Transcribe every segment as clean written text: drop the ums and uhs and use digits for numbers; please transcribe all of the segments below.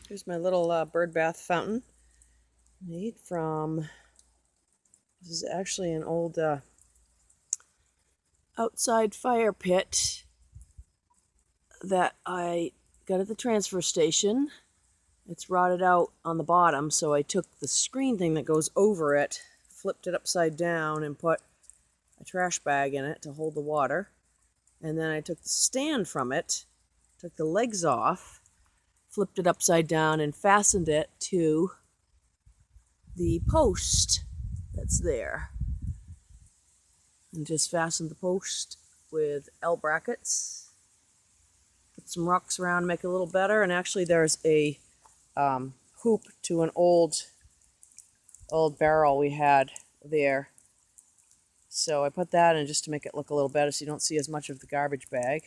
Here's my little bird bath fountain made from, this is actually an old outside fire pit that I got at the transfer station. It's rotted out on the bottom, so I took the screen thing that goes over it, flipped it upside down, and put a trash bag in it to hold the water. And then I took the stand from it, took the legs off, flipped it upside down, and fastened it to the post that's there. And just fastened the post with L brackets. Put some rocks around, make it a little better. And actually there's a hoop to an old barrel we had there. So I put that in just to make it look a little better so you don't see as much of the garbage bag.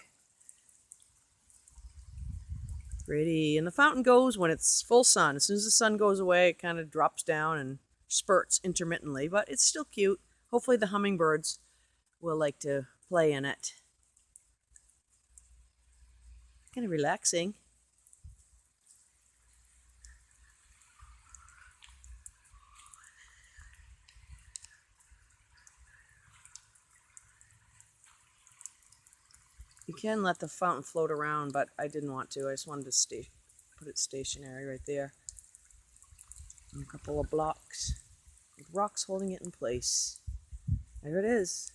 Pretty. And the fountain goes when it's full sun. As soon as the sun goes away, it kind of drops down and spurts intermittently, but it's still cute. Hopefully the hummingbirds will like to play in it. Kind of relaxing. You can let the fountain float around, but I didn't want to. I just wanted to put it stationary right there. And a couple of blocks with rocks holding it in place. There it is.